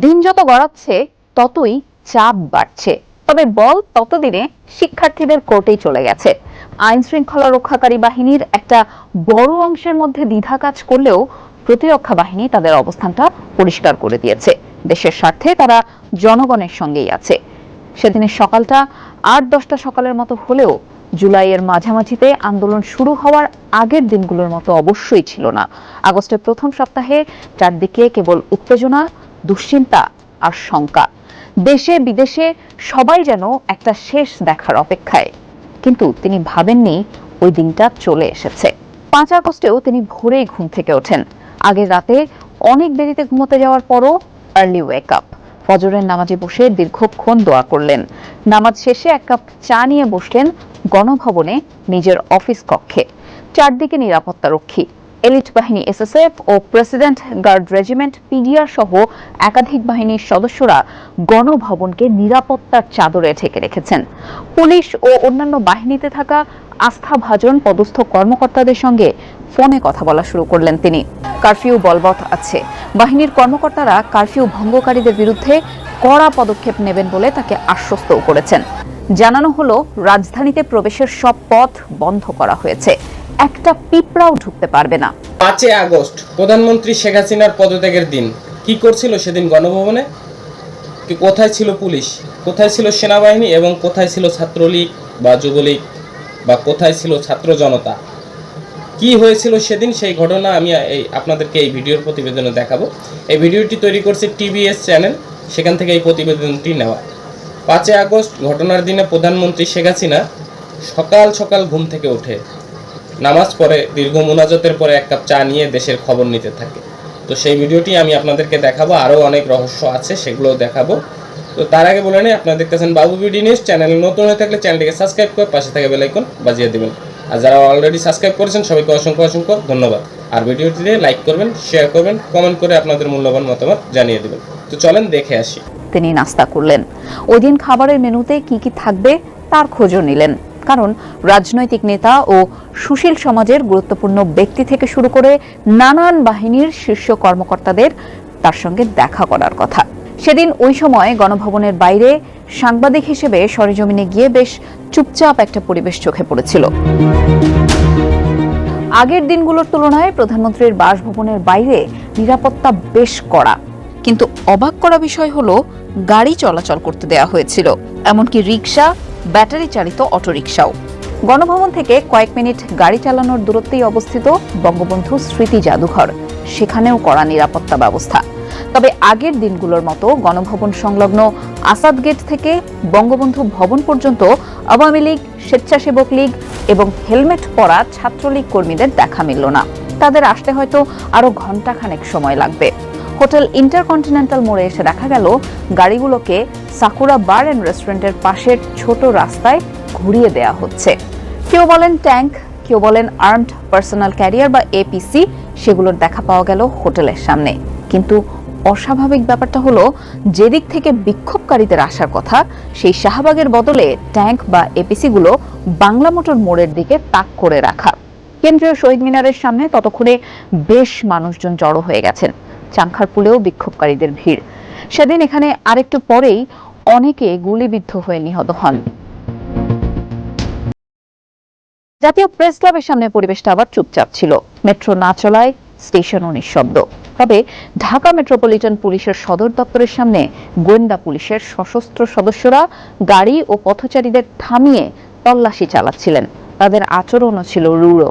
দিন যত গড়াচ্ছে ততই চাপ বাড়ছে, তবে বল ততদিনে শিক্ষার্থীদের কোর্টেই চলে গেছে। আইন শৃঙ্খলা রক্ষাকারী বাহিনীর একটা বড় অংশের মধ্যে দ্বিধা কাজ করলেও প্রতিরক্ষা বাহিনী তাদের অবস্থানটা পরিষ্কার করে দিয়েছে। দেশের স্বার্থে তারা জনগণের সঙ্গেই আছে। সেদিনের সকালটা ৮-১০টা সকালের মতো হলেও জুলাইয়ের মাঝামাঝিতে আন্দোলন শুরু হওয়ার আগের দিনগুলোর মতো অবশ্যই ছিল না। আগস্টের প্রথম সপ্তাহে চারদিকে কেবল উত্তেজনা, দুশ্চিন্তা আর শঙ্কা। দেশে বিদেশে সবাই যেন একটা শেষ দেখার অপেক্ষায়। কিন্তু তিনি ভাবেননি ওই দিনটা চলে এসেছে। ৫ আগস্টেও তিনি ভোরেই ঘুম থেকে ওঠেন। আগের রাতে অনেক দেরিতে ঘুমোতে যাওয়ার পরও আর্লি ওয়েক আপ। ফজরের নামাজে বসে দীর্ঘক্ষণ দোয়া করলেন। নামাজ শেষে এক কাপ চা নিয়ে বসলেন গণভবনে নিজের অফিস কক্ষে। চারদিকে নিরাপত্তারক্ষী, এলিট বাহিনী এসএসএফ ও প্রেসিডেন্ট গার্ড রেজিমেন্ট পিডিআর সহ একাধিক বাহিনীর সদস্যরা গণভবনকে নিরাপত্তার চাদরে ঢেকে রেখেছেন। পুলিশ ও অন্যান্য বাহিনীতে থাকা আস্থাভাজন পদস্থ কর্মকর্তাদের সঙ্গে ফোনে কথা বলা শুরু করলেন তিনি। কারফিউ বলবৎ আছে। বাহিনীর কর্মকর্তারা কারফিউ ভঙ্গকারীদের বিরুদ্ধে কড়া পদক্ষেপ নেবেন বলে তাকে আশ্বস্তও করেছেন। জানানো হলো, রাজধানীতে প্রবেশের সব পথ বন্ধ করা হয়েছে, একটা পিঁপড়াও ঢুকতে পারবে না। ৫ আগস্ট প্রধানমন্ত্রী শেখ হাসিনার পদত্যাগের দিন। কি করছিল সেদিন গণভবনে? কোথায় ছিল পুলিশ, কোথায় ছিল সেনাবাহিনী এবং কোথায় ছিল ছাত্রলীগ বা যুবলীগ বা কোথায় ছিল ছাত্র জনতা? কি হয়েছিল সেদিন সেই ঘটনা আমি আপনাদেরকে এই ভিডিওর প্রতিবেদনে দেখাবো। এই ভিডিওটি তৈরি করছে টিভিএস চ্যানেল, সেখান থেকে এই প্রতিবেদনটি নেওয়া। ৫ আগস্ট ঘটনার দিনে প্রধানমন্ত্রী শেখ হাসিনা সকাল সকাল ঘুম থেকে উঠে নামাজ পড়ে দীর্ঘ মুনাজাতের পরে এক কাপ চা নিয়ে দেশের খবর নিতে থাকে। তো সেই ভিডিওটি আমি আপনাদেরকে দেখাবো, আরও অনেক রহস্য আছে সেগুলোও দেখাবো। তো তার আগে বলে নিই, আপনারা দেখতেছেন বাবু বিডি নিউজ। চ্যানেলে নতুন হয়ে থাকলে চ্যানেলটিকে সাবস্ক্রাইব করে পাশে থাকা বেল আইকন বাজিয়ে দেবেন। আর যারা অলরেডি সাবস্ক্রাইব করেছেন সবাইকে অসংখ্য অসংখ্য ধন্যবাদ। আর ভিডিওটিতে লাইক করবেন, শেয়ার করবেন, কমেন্ট করে আপনাদের মূল্যবান মতামত জানিয়ে দেবেন। তো চলেন দেখে আসি। তিনি নাস্তা করলেন। ওই দিন খাবারের মেনুতে কি কি থাকবে তার খোঁজও নিলেন, কারণ রাজনৈতিক নেতা ও সুশীল সমাজের গুরুত্বপূর্ণ ব্যক্তি থেকে শুরু করে নানান বাহিনীর শীর্ষ কর্মকর্তাদের তার সঙ্গে দেখা করার কথা। সেদিন ওই সময় গণভবনের বাইরে সাংবাদিক হিসেবে সরেজমিনে গিয়ে বেশ চুপচাপ একটা পরিবেশ চোখে পড়েছিল। আগের দিনগুলোর তুলনায় প্রধানমন্ত্রীর বাসভবনের বাইরে নিরাপত্তা বেশ কড়া, কিন্তু অবাক করা বিষয় হলো গাড়ি চলাচল করতে দেওয়া হয়েছিল, এমনকি রিকশা, ব্যাটারি চালিত অটোরিকশাও। গণভবন থেকে কয়েক মিনিট গাড়ি চালানোর দূরত্বেই অবস্থিত বঙ্গবন্ধু স্মৃতি জাদুঘর, সেখানেও কড়া নিরাপত্তা ব্যবস্থা। তবে আগের দিনগুলোর মতো গণভবন সংলগ্ন আসাদ গেট থেকে বঙ্গবন্ধু ভবন পর্যন্ত আওয়ামী লীগ, স্বেচ্ছাসেবক লীগ এবং হেলমেট পরা ছাত্রলীগ কর্মীদের দেখা মিলল না। তাদের আসতে হয়তো আরো ঘণ্টাখানেক সময় লাগবে। হোটেল ইন্টারকন্টিনেন্টাল মোড়ে এসে দেখা গেল গাড়িগুলোকে সাকুরা বার অ্যান্ড রেস্টুরেন্টের পাশের ছোট রাস্তায় ঘুরিয়ে দেয়া হচ্ছে। কেউ বলেন ট্যাঙ্ক, কেউ বলেন আর্মড পার্সোনাল ক্যারিয়ার বা এপিসি, সেগুলোর দেখা পাওয়া গেল হোটেলের সামনে। কিন্তু অস্বাভাবিক ব্যাপারটা হলো, যেদিক থেকে বিক্ষোভকারীদের আসার কথা সেই শাহবাগের বদলে ট্যাঙ্ক বা এপিসি গুলো বাংলা মোটর মোড়ের দিকে তাক করে রাখা। কেন্দ্রীয় শহীদ মিনারের সামনে ততক্ষণে বেশ মানুষজন জড়ো হয়ে গেছেন। চাংখারপুলেও বিক্ষোভকারীদের ভিড়। সেদিন এখানে আরেকটু পরেই অনেকে গুলিবিদ্ধ হয়ে নিহত হন। জাতীয় প্রেস ক্লাবের সামনে পরিবেশটা আবার চুপচাপ ছিল। মেট্রো না চলায় স্টেশনও নিঃশব্দ। তবে ঢাকা মেট্রোপলিটন পুলিশের সদর দপ্তরের সামনে গোয়েন্দা পুলিশের সশস্ত্র সদস্যরা গাড়ি ও পথচারীদের থামিয়ে তল্লাশি চালাচ্ছিলেন। তাদের আচরণও ছিল রূঢ়।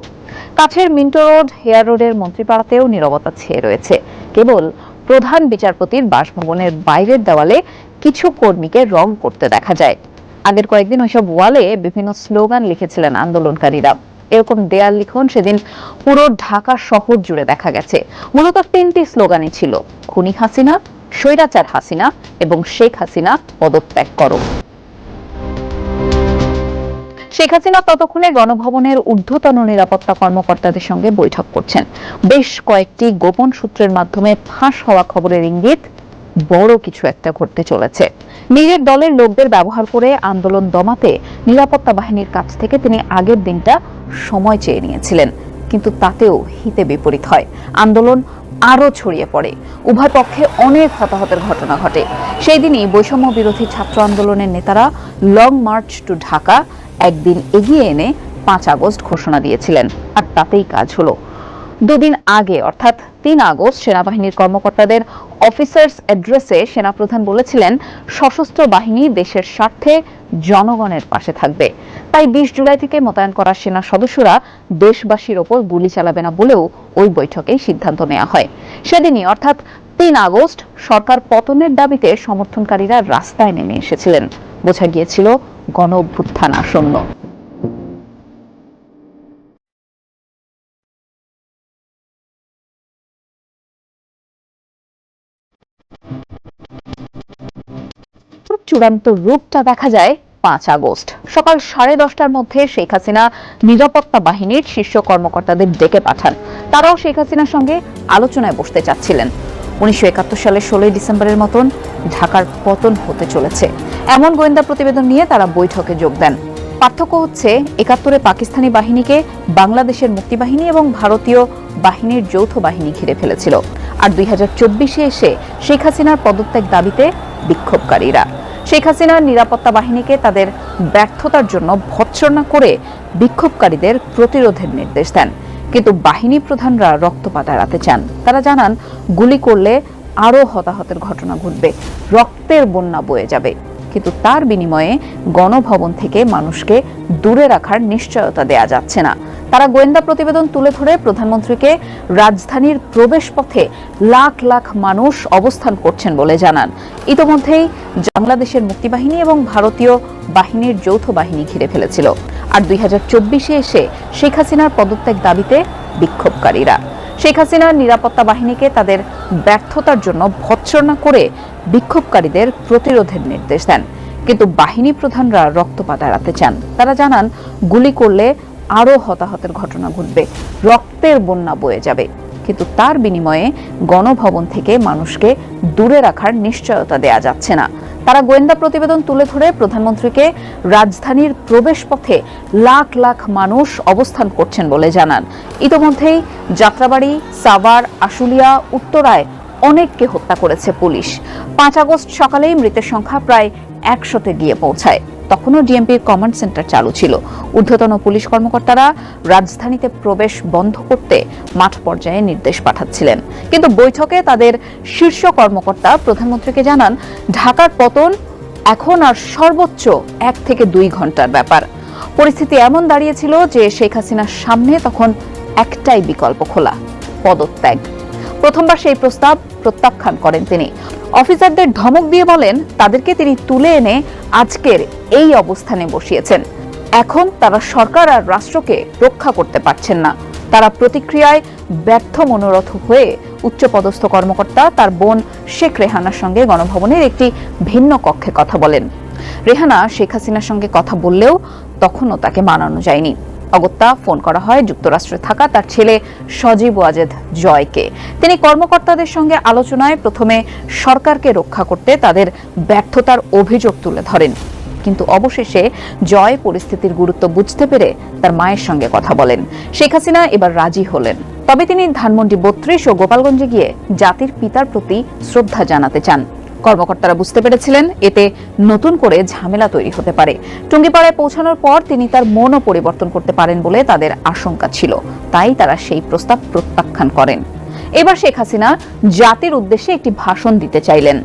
কাছের মিন্টো রোড, হেয়ার রোডের মন্ত্রীপাড়াতেও নীরবতা ছেয়ে রয়েছে। কেবল প্রধান বিচারপতির বাসভবনের বাইরের দেওয়ালে কিছু কর্মীকে রং করতে দেখা যায়। আগের কয়েকদিন ওইসব ওয়ালে বিভিন্ন স্লোগান লিখেছিলেন আন্দোলনকারীরা। এরকম দেয়াল লিখন সেদিন পুরো ঢাকা শহর জুড়ে দেখা গেছে। মূলত 3টি স্লোগানই ছিল: খুনি হাসিনা, স্বৈরাচার হাসিনা এবং শেখ হাসিনা পদত্যাগ করো। শেখ হাসিনা ততক্ষণে গণভবনের ঊর্ধ্বতন নিরাপত্তা কর্মকর্তাদের সঙ্গে বৈঠক করছেন। বেশ কয়েকটি গোপন সূত্রের মাধ্যমে ফাঁস হওয়া খবরের ইঙ্গিত বড় কিছু একটা ঘটতে চলেছে। নিজের দলের লোকদের ব্যবহার করে আন্দোলন দমাতে নিরাপত্তা বাহিনীর কাছ থেকে তিনি আগের দিনটা সময় চেয়ে নিয়েছিলেন, কিন্তু তাতেও হিতে বিপরীত হয়। আন্দোলন আরও ছড়িয়ে পড়ে। উভয় পক্ষে অনেক হতাহতের ঘটনা ঘটে। সেই দিনই বৈষম্য বিরোধী ছাত্র আন্দোলনের নেতারা লং মার্চ টু ঢাকা একদিন এগিয়ে এনে 5 আগস্ট ঘোষণা দিয়েছিলেন, আর তাতেই কাজ হলো। দুদিন আগে অর্থাৎ 3 আগস্ট সেনাবাহিনীর কর্মকর্তাদের অফিসার্স অ্যাড্রেসে সেনাপ্রধান বলেছিলেন সশস্ত্র বাহিনী দেশের স্বার্থে জনগণের পাশে থাকবে। তাই 20 জুলাই থেকে মোতায়েন করা সেনা সদস্যরা দেশবাসীর ওপর গুলি চালাবে না বলেও ওই বৈঠকেই সিদ্ধান্ত নেওয়া হয়। সেদিনই অর্থাৎ 3 আগস্ট সরকার পতনের দাবিতে সমর্থনকারীরা রাস্তায় নেমে এসেছিলেন। বোঝা গিয়েছিল গণ অভ্যুত্থান আসন্ন। চূড়ান্ত রূপটা দেখা যায় 5 আগস্ট সকাল 10:30টার মধ্যে শেখ হাসিনা নিরাপত্তা বাহিনীর শীর্ষ কর্মকর্তাদের ডেকে পাঠান। তারাও শেখ হাসিনার সঙ্গে আলোচনায় বসতে চাচ্ছিলেন। 1971 সালের 16 ডিসেম্বরের মতন ঢাকার পতন হতে চলেছে এমন গোয়েন্দা প্রতিবেদন নিয়ে তারা বৈঠকে যোগ দেন। পার্থক্য হচ্ছে 71-এ পাকিস্তানি বাহিনীকে বাংলাদেশের মুক্তিবাহিনী এবং ভারতীয় বাহিনীর যৌথ বাহিনী ঘিরে ফেলেছিল, আর 2024-এ এসে শেখ হাসিনার পদত্যাগ দাবিতে বিক্ষোভকারীরা শেখ হাসিনার নিরাপত্তা বাহিনীকে তাদের ব্যর্থতার জন্য ভৎসনা করে বিক্ষোভকারীদের প্রতিরোধের নির্দেশ দেন। কিন্তু বাহিনী প্রধানরা রক্তপাত এড়াতে চান। তারা জানান গুলি করলে আরও হতাহতের ঘটনা ঘটবে, রক্তের বন্যা বয়ে যাবে। কিন্তু তার বিনিময়ে গণভবন থেকে মানুষকে দূরে রাখার নিশ্চয়তা দেয়া যাচ্ছে না। তারা গোয়েন্দা প্রতিবেদন তুলে ধরে প্রধানমন্ত্রীকে রাজধানীর প্রবেশপথে লাখ লাখ মানুষ অবস্থান করছেন বলে জানান। ইতোমধ্যেই বাংলাদেশের মুক্তিবাহিনী এবং ভারতীয় বাহিনীর যৌথ বাহিনী ঘিরে ফেলেছিল, আর 2024-এ এসে শেখ হাসিনার পদত্যাগ দাবিতে বিক্ষোভকারীরা শেখ হাসিনার নিরাপত্তা বাহিনীকে তাদের ব্যর্থতার জন্য ভৎসনা করে বিক্ষোভকারীদের প্রতিরোধের নির্দেশ দেন। কিন্তু বাহিনী প্রধানরা রক্তপাত এড়াতে চান। তারা জানান গুলি করলে আরও হতাহতের ঘটনা ঘটবে, রক্তের বন্যা বয়ে যাবে। কিন্তু তার বিনিময়ে গণভবন থেকে মানুষকে দূরে রাখার নিশ্চয়তা দেয়া যাচ্ছে না। তারা গোয়েন্দা প্রতিবেদন তুলে ধরে প্রধানমন্ত্রীকে রাজধানীর প্রবেশপথে লাখ লাখ মানুষ অবস্থান করছেন বলে জানান। ইতোমধ্যেই যাত্রাবাড়ি, সাভার, আশুলিয়া, উত্তরায় অনেককে হত্যা করেছে পুলিশ। 5 আগস্ট সকালেই মৃতের সংখ্যা প্রায় 100-তে গিয়ে পৌঁছায়। তখনও ডিএমপির কমান্ড সেন্টার চালু ছিল। ঊর্ধ্বতন পুলিশ কর্মকর্তারা রাজধানীতে প্রবেশ বন্ধ করতে মাঠ পর্যায়ে নির্দেশ পাঠাচ্ছিলেন। কিন্তু বৈঠকে তাদের শীর্ষ কর্মকর্তা প্রধানমন্ত্রীকে জানান ঢাকার পতন এখন আর সর্বোচ্চ 1 থেকে 2 ঘন্টার ব্যাপার। পরিস্থিতি এমন দাঁড়িয়েছিল যে শেখ হাসিনার সামনে তখন একটাই বিকল্প খোলা, পদত্যাগ। প্রথমবার সেই প্রস্তাব প্রত্যাখ্যান করেন তিনি। অফিসারদের ধমক দিয়ে বলেন তাদেরকে তিনি তুলে এনে আজকের এই অবস্থানে বসিয়েছেন। এখন তারা সরকার আর রাষ্ট্রকে রক্ষা করতে পারছেন না। তারা প্রতিক্রিয়ায় ব্যর্থ মনোরথ হয়ে উচ্চপদস্থ কর্মকর্তা তার বোন শেখ রেহানার সঙ্গে গণভবনের একটি ভিন্ন কক্ষে কথা বলেন। রেহানা শেখ হাসিনার সঙ্গে কথা বললেও তখনও তাকে মানানো যায়নি। অগত্যা ফোন করা হয় যুক্তরাষ্ট্রে থাকা তার ছেলে সজীব ওয়াজেদ জয়কে। তিনি কর্মকর্তাদের সঙ্গে আলোচনায় প্রথমে সরকারকে রক্ষা করতে তাদের ব্যর্থতার অভিযোগ তুলে ধরেন, কিন্তু অবশেষে জয় পরিস্থিতির গুরুত্ব বুঝতে পেরে তার মায়ের সঙ্গে কথা বলেন। শেখ হাসিনা এবার রাজি হলেন। তবে তিনি ধানমন্ডি 32 ও গোপালগঞ্জে গিয়ে জাতির পিতার প্রতি শ্রদ্ধা জানাতে চান। কর্মকর্তারা বুঝতে পেরেছিলেন এতে নতুন করে ঝামেলা তৈরি হতে পারে। টুঙ্গিপাড়ায় পৌঁছানোর পর তিনি তার মনও পরিবর্তন করতে পারেন বলে তাদের আশঙ্কা ছিল। তাই তারা সেই প্রস্তাব প্রত্যাখ্যান করেন। এবার শেখ হাসিনা জাতির উদ্দেশ্যে একটি ভাষণ দিতে চাইলেন।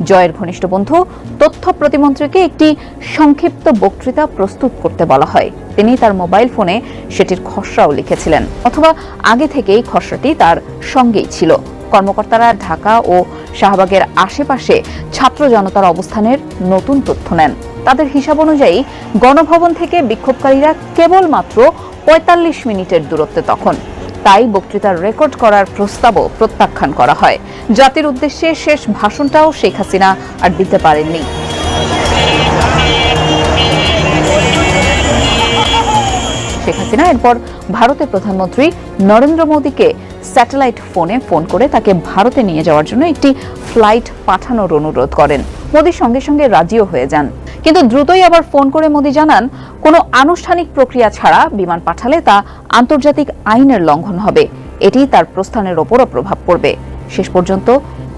জয়ের ঘনিষ্ঠ বন্ধু তথ্য প্রতিমন্ত্রীকে একটি সংক্ষিপ্ত বক্তৃতা প্রস্তুত করতে বলা হয়। তিনি তার মোবাইল ফোনে সেটির খসড়াও লিখেছিলেন, অথবা আগে থেকেই খসড়াটি তার সঙ্গেই ছিল। কর্মকর্তারা ঢাকা ও শাহবাগের আশেপাশে ছাত্র জনতার অবস্থানের নতুন তথ্য নেন। তাদের হিসাব অনুযায়ী গণভবন থেকে বিক্ষোভকারীরা কেবলমাত্র 45 মিনিটের দূরত্বে তখন। তাই বক্তৃতার রেকর্ড করার প্রস্তাবও প্রত্যাখ্যান করা হয়। জাতির উদ্দেশ্যে শেষ ভাষণটাও শেখ হাসিনা আর দিতে পারেননি। শেখ হাসিনা এরপর ভারতের প্রধানমন্ত্রী নরেন্দ্র মোদীকে স্যাটেলাইট ফোনে ফোন করে তাকে ভারতে নিয়ে যাওয়ার জন্য একটি ফ্লাইট পাঠানোর অনুরোধ করেন। মোদী সঙ্গে সঙ্গে রাজিও হয়ে যান, কিন্তু দ্রুতই আবার ফোন করে মোদী জানান কোনো আনুষ্ঠানিক প্রক্রিয়া ছাড়া বিমান পাঠালে তা আন্তর্জাতিক আইনের লঙ্ঘন হবে। এটি তার প্রস্থানের ওপরও প্রভাব পড়বে। শেষ পর্যন্ত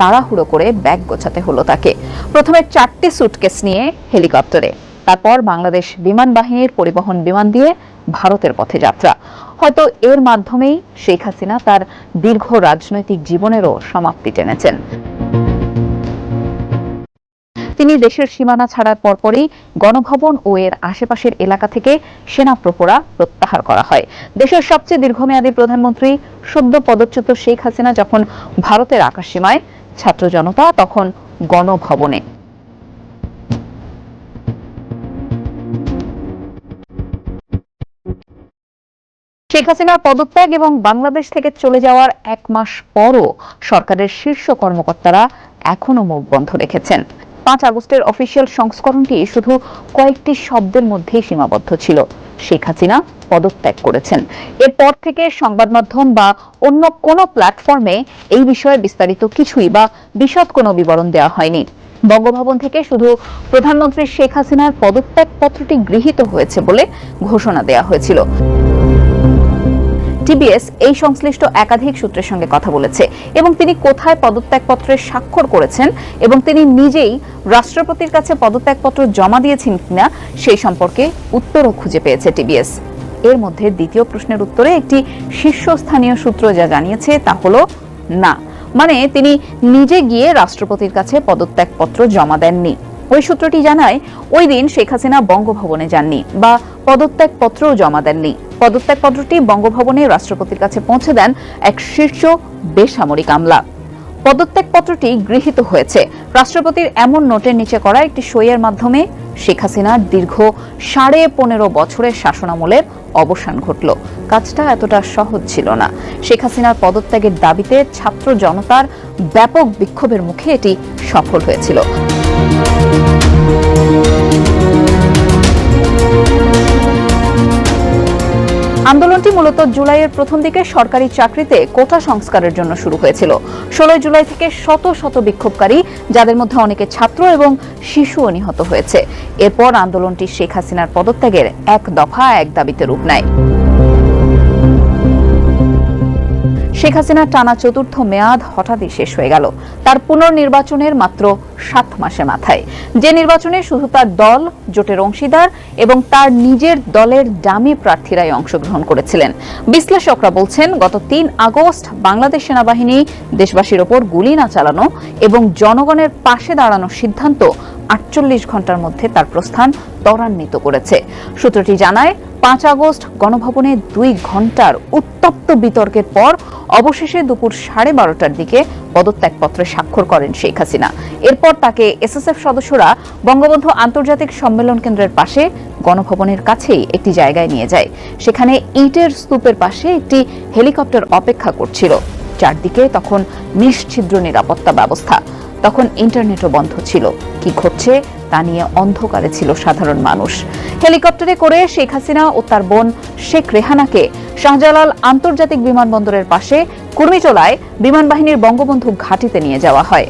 তাড়াহুড়ো করে ব্যাগ গোছাতে হলো তাকে। প্রথমে 4টি সুটকেস নিয়ে হেলিকপ্টারে, তারপর বাংলাদেশ বিমান বাহিনীর পরিবহন বিমান দিয়ে ভারতের পথে যাত্রা। হয়তো এর মাধ্যমেই শেখ হাসিনা তার দীর্ঘ রাজনৈতিক জীবনেরও সমাপ্তি টেনেছেন। তিনি দেশের সীমানা ছাড়ার পরপরই গণভবন ও এর আশেপাশের এলাকা থেকে সেনা প্রহরা প্রত্যাহার করা হয়। দেশের সবচেয়ে দীর্ঘমেয়াদী প্রধানমন্ত্রী সদ্য পদচ্যুত শেখ হাসিনা যখন ভারতের আকাশসীমায়, ছাত্র জনতা তখন গণভবনে। শেখ হাসিনার পদত্যাগ এবং বাংলাদেশ থেকে চলে যাওয়ার 1 মাস পরও সরকারের শীর্ষ কর্মকর্তারা এখনো মুখ বন্ধ রেখেছেন। 5 আগস্টের অফিসিয়াল সংস্করণটি শুধু কয়েকটি শব্দের মধ্যেই সীমাবদ্ধ ছিল, শেখ হাসিনা পদত্যাগ করেছেন। এরপর থেকে সংবাদ মাধ্যম বা অন্য কোনো প্ল্যাটফর্মে এই বিষয়ে বিস্তারিত কিছুই বা বিশদ কোনো বিবরণ দেওয়া হয়নি। বঙ্গভবন থেকে শুধু প্রধানমন্ত্রী শেখ হাসিনার পদত্যাগ পত্রটি গৃহীত হয়েছে বলে ঘোষণা দেওয়া হয়েছিল। টিবিএস এই সংশ্লিষ্ট একাধিক সূত্রের সঙ্গে কথা বলেছে এবং তিনি কোথায় পদত্যাগপত্রে স্বাক্ষর করেছেন এবং তিনি নিজেই রাষ্ট্রপতির কাছে পদত্যাগপত্র জমা দিয়েছেন কিনা সেই সম্পর্কে উত্তরও খুঁজে পেয়েছে টিবিএস। এর মধ্যে দ্বিতীয় প্রশ্নের উত্তরে একটি শীর্ষস্থানীয় সূত্র যা জানিয়েছে তা হলো না, মানে তিনি নিজে গিয়ে রাষ্ট্রপতির কাছে পদত্যাগপত্র জমা দেননি। ওই সূত্রটি জানায় ওই দিন শেখ হাসিনা বঙ্গভবনে যাননি বা পদত্যাগপত্রও জমা দেননি। পদত্যাগপত্রটি বঙ্গভবনে রাষ্ট্রপতির কাছে পৌঁছে দেন এক শীর্ষ বেসামরিক আমলা। পদত্যাগপত্রটি গৃহীত হয়েছে রাষ্ট্রপতির এমন নোটের নিচে করা একটি সইয়ের মাধ্যমে। শেখ হাসিনার দীর্ঘ 15.5 বছরের শাসনামলের অবসান ঘটল। কাজটা এতটা সহজ ছিল না। শেখ হাসিনার পদত্যাগের দাবিতে ছাত্র জনতার ব্যাপক বিক্ষোভের মুখে এটি সফল হয়েছিল। আন্দোলনটি মূলত জুলাইয়ের প্রথম দিকে সরকারি চাকরিতে কোটা সংস্কারের জন্য শুরু হয়েছিল। 16 জুলাই থেকে শত শত বিক্ষোভকারী, যাদের মধ্যে অনেকে ছাত্র এবং শিশুও নিহত হয়েছে। এরপর আন্দোলনটি শেখ হাসিনার পদত্যাগের এক দফা এক দাবিতে রূপ নেয়। শেখ হাসিনার টানা 4র্থ মেয়াদ হঠাৎই শেষ হয়ে গেল তার পুনর্নির্বাচনের মাত্র 7 মাসের মাথায়, যে নির্বাচনে শুধু তার দল, জোটের অংশীদার এবং তার নিজের দলের ডামি প্রার্থীরাই অংশগ্রহণ করেছিলেন। বিশ্লেষকরা বলছেন, গত 3 আগস্ট বাংলাদেশ সেনাবাহিনী দেশবাসীর ওপর গুলি না চালানো এবং জনগণের পাশে দাঁড়ানোর সিদ্ধান্ত 48 ঘন্টার মধ্যে তার প্রস্থান ত্বরান্বিত করেছে। সূত্রটি জানায়, 5 আগস্ট গণভবনে 2 ঘন্টার উত্তপ্ত বিতর্কের পর অবশেষে দুপুর 12:30টার দিকে পদত্যাগপত্রে স্বাক্ষর করেন শেখ হাসিনা। এরপর তাকে এসএসএফ সদস্যরা বঙ্গবন্ধু আন্তর্জাতিক সম্মেলন কেন্দ্রের পাশে গণভবনের কাছেই একটি জায়গায় নিয়ে যায়। সেখানে ইটের স্তূপের পাশে একটি হেলিকপ্টার অপেক্ষা করছিল। চারদিকে তখন নিশ্ছিদ্র নিরাপত্তা ব্যবস্থা। তখন ইন্টারনেটও বন্ধ ছিল। কি ঘটছে তা নিয়ে অন্ধকারে ছিল সাধারণ মানুষ। হেলিকপ্টারে করে শেখ হাসিনা ও তার বোন শেখ রেহানাকে শাহজালাল আন্তর্জাতিক বিমানবন্দরের পাশে কুর্মিটোলায় বিমান বাহিনীর বঙ্গবন্ধু ঘাঁটিতে নিয়ে যাওয়া হয়।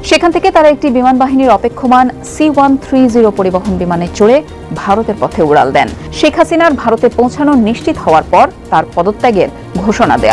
সেখান থেকে তারা একটি বিমান বাহিনীর অপেক্ষমান C-130 পরিবহন বিমানে চড়ে ভারতের পথে উড়াল দেন। শেখ হাসিনার ভারতে পৌঁছানো নিশ্চিত হওয়ার পর তার পদত্যাগের ঘোষণা দেয়া